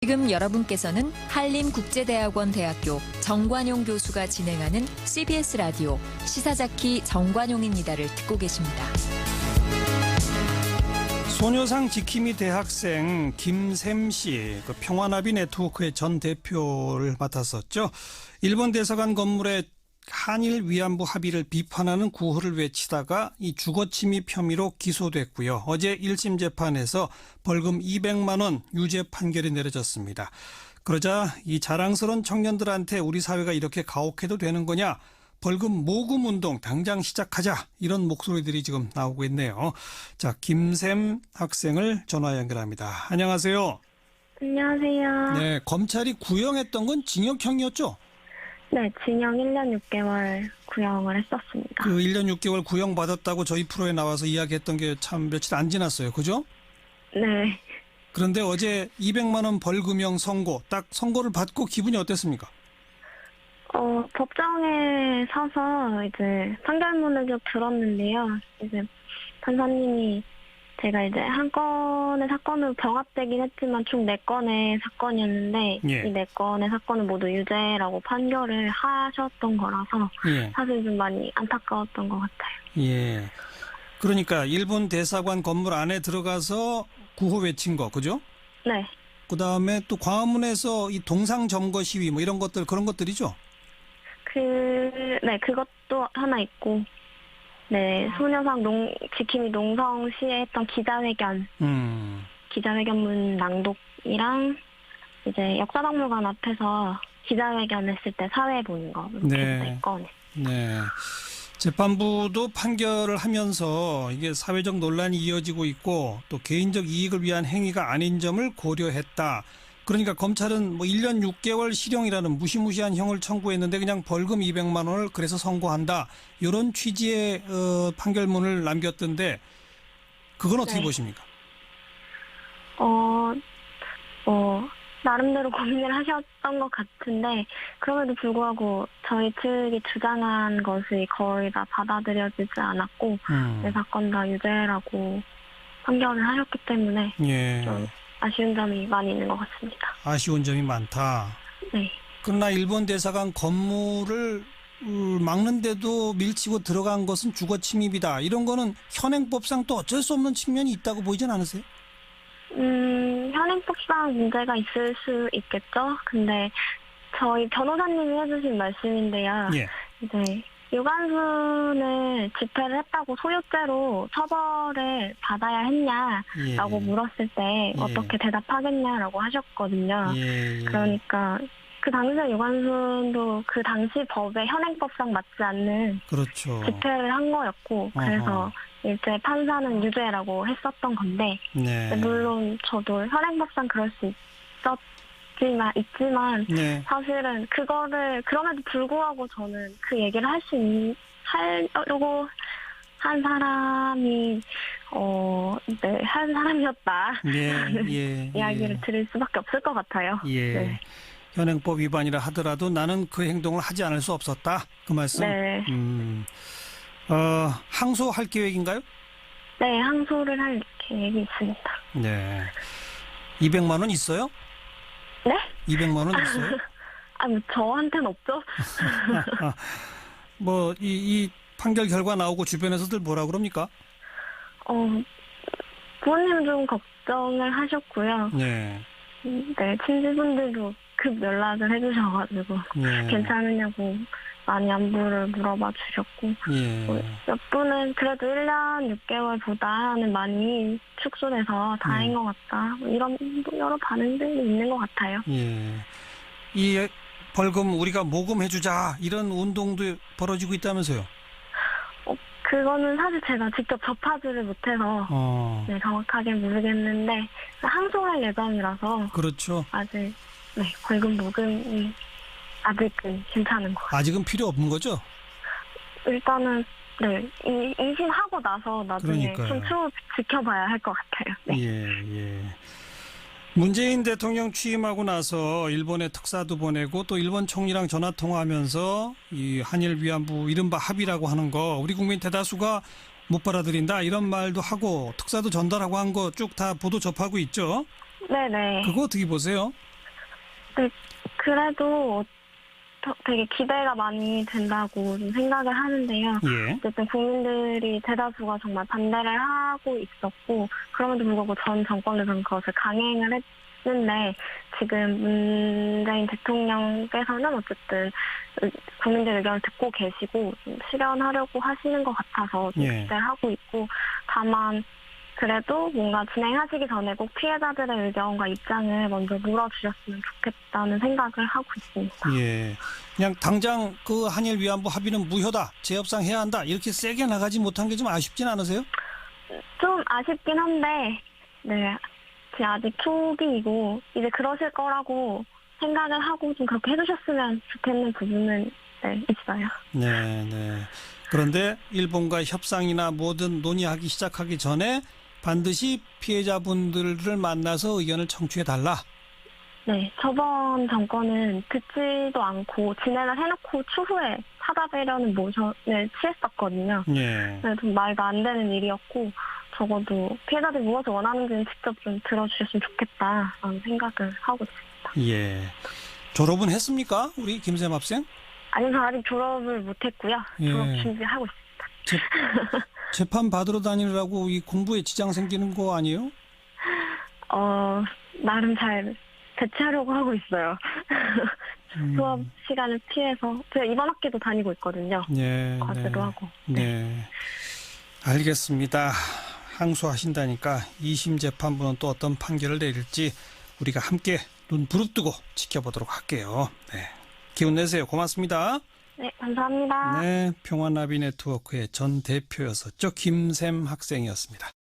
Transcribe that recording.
지금 여러분께서는 한림국제대학원 대학교 정관용 교수가 진행하는 CBS 라디오 시사자키 정관용입니다를 듣고 계십니다. 소녀상 지킴이 대학생 김샘 씨, 평화나비 네트워크의 전 대표를 맡았었죠. 일본 대사관 건물에 한일 위안부 합의를 비판하는 구호를 외치다가 이 주거침입 혐의로 기소됐고요. 어제 1심 재판에서 벌금 200만 원 유죄 판결이 내려졌습니다. 그러자 이 자랑스러운 청년들한테 우리 사회가 이렇게 가혹해도 되는 거냐? 벌금 모금 운동 당장 시작하자. 이런 목소리들이 지금 나오고 있네요. 자, 김샘 학생을 전화 연결합니다. 안녕하세요. 안녕하세요. 네, 검찰이 구형했던 건 징역형이었죠? 네, 징역 1년 6개월 구형을 했었습니다. 그 1년 6개월 구형받았다고 저희 프로에 나와서 이야기했던 게 참 며칠 안 지났어요. 그죠? 네. 그런데 어제 200만 원 벌금형 선고, 딱 선고를 받고 기분이 어땠습니까? 법정에 서서 이제 판결문을 좀 들었는데요. 이제 판사님이 제가 이제 한 건의 사건으로 병합되긴 했지만 총 4건의 사건이었는데 예. 이 4건의 사건은 모두 유죄라고 판결을 하셨던 거라서 예. 사실 좀 많이 안타까웠던 것 같아요. 예. 그러니까 일본 대사관 건물 안에 들어가서 구호 외친 거, 그죠? 네. 그다음에 또 광화문에서 이 동상 점거 시위 뭐 이런 것들 그런 것들이죠? 네, 그것도 하나 있고, 네, 소녀상 지킴이 농성시에 했던 기자회견문 낭독이랑, 이제 역사박물관 앞에서 기자회견 했을 때 사회 보는 거, 이렇게 네. 4건. 네. 재판부도 판결을 하면서 이게 사회적 논란이 이어지고 있고 또 개인적 이익을 위한 행위가 아닌 점을 고려했다. 그러니까 검찰은 뭐 1년 6개월 실형이라는 무시무시한 형을 청구했는데 그냥 벌금 200만 원을 그래서 선고한다. 이런 취지의 판결문을 남겼던데 그건 어떻게 네. 보십니까? 나름대로 고민을 하셨던 것 같은데, 그럼에도 불구하고 저희 측이 주장한 것이 거의 다 받아들여지지 않았고, 네 사건 다 유죄라고 판결을 하셨기 때문에, 예. 좀 아쉬운 점이 많이 있는 것 같습니다. 아쉬운 점이 많다. 네. 그러나 일본 대사관 건물을 막는데도 밀치고 들어간 것은 주거 침입이다. 이런 거는 현행법상 또 어쩔 수 없는 측면이 있다고 보이진 않으세요? 현행법상 문제가 있을 수 있겠죠. 근데 저희 변호사님이 해주신 말씀인데요. 예. 이제 유관순을 집회를 했다고 소유죄로 처벌을 받아야 했냐라고 예. 물었을 때 예. 어떻게 대답하겠냐라고 하셨거든요. 예. 그러니까 그 당시에 유관순도 그 당시 법에 현행법상 맞지 않는 그렇죠. 집회를 한 거였고, 그래서 어허. 이제 판사는 유죄라고 했었던 건데, 네. 물론 저도 현행법상 그럴 수 있지만 네. 사실은 그거를 그럼에도 불구하고 저는 그 얘기를 하려고 한 사람이 네, 한 사람이었다. 예. 이야기를 드릴 수밖에 없을 것 같아요. 예. 네. 현행법 위반이라 하더라도 나는 그 행동을 하지 않을 수 없었다. 그 말씀. 네. 항소할 계획인가요? 네, 항소를 할 계획이 있습니다. 네. 200만 원 있어요? 네? 200만 원 있어요? 뭐 저한테는 없죠. 뭐 이 판결 결과 나오고 주변에서들 뭐라 그럽니까? 부모님 좀 걱정을 하셨고요. 네. 네, 친지분들도 급 연락을 해주셔가지고 예. 괜찮으냐고 많이 안부를 물어봐 주셨고, 예. 몇 분은 그래도 1년 6개월보다는 많이 축소돼서 다행인 것 같다. 이런 여러 반응들이 있는 것 같아요. 예. 이 벌금 우리가 모금해주자 이런 운동도 벌어지고 있다면서요? 그거는 사실 제가 직접 접하지를 못해서 네, 정확하게 모르겠는데 항소할 예정이라서 그렇죠. 아직 네, 벌금 모금이 아직은 괜찮은 것 같아요. 아직은 필요 없는 거죠? 일단은 네, 이심하고 나서 나중에 그러니까요. 좀 추후 지켜봐야 할 것 같아요. 네. 예. 문재인 대통령 취임하고 나서 일본에 특사도 보내고 또 일본 총리랑 전화 통화하면서 이 한일 위안부 이른바 합의라고 하는 거 우리 국민 대다수가 못 받아들인다 이런 말도 하고 특사도 전달하고 한 거 쭉 다 보도 접하고 있죠. 네네. 그거 어떻게 보세요? 네, 그래도 되게 기대가 많이 된다고 좀 생각을 하는데요. 예. 어쨌든 국민들이 대다수가 정말 반대를 하고 있었고 그럼에도 불구하고 전 정권에서는 그것을 강행을 했는데 지금 문재인 대통령께서는 어쨌든 국민들 의견을 듣고 계시고 좀 실현하려고 하시는 것 같아서 좀 예. 기대를 하고 있고 다만 그래도 뭔가 진행하시기 전에 꼭 피해자들의 의견과 입장을 먼저 물어주셨으면 좋겠다는 생각을 하고 있습니다. 예. 그냥 당장 그 한일 위안부 합의는 무효다, 재협상해야 한다 이렇게 세게 나가지 못한 게 좀 아쉽진 않으세요? 좀 아쉽긴 한데, 네, 지금 아직 초기이고 이제 그러실 거라고 생각을 하고 좀 그렇게 해주셨으면 좋겠는 부분은 네, 있어요. 네, 네. 그런데 일본과 협상이나 뭐든 논의하기 시작하기 전에 반드시 피해자분들을 만나서 의견을 청취해달라. 네, 저번 정권은 듣지도 않고 진행을 해놓고 추후에 찾아뵈려는 모션을 취했었거든요. 예. 좀 말도 안 되는 일이었고 적어도 피해자들이 무엇을 원하는지는 직접 좀 들어주셨으면 좋겠다라는 생각을 하고 있습니다. 예. 졸업은 했습니까? 우리 김샘 학생? 아니요, 저 아직 졸업을 못했고요. 예. 졸업 준비하고 있습니다. 재판 받으러 다니느라고 이 공부에 지장 생기는 거 아니에요? 나름 잘 대체하려고 하고 있어요. 수업 시간을 피해서. 제가 이번 학기도 다니고 있거든요. 네, 과제도 네. 하고. 네. 알겠습니다. 항소하신다니까 2심 재판부는 또 어떤 판결을 내릴지 우리가 함께 눈 부릅뜨고 지켜보도록 할게요. 네. 기운 내세요. 고맙습니다. 네, 감사합니다. 네, 평화나비 네트워크의 전 대표였었죠. 김샘 학생이었습니다.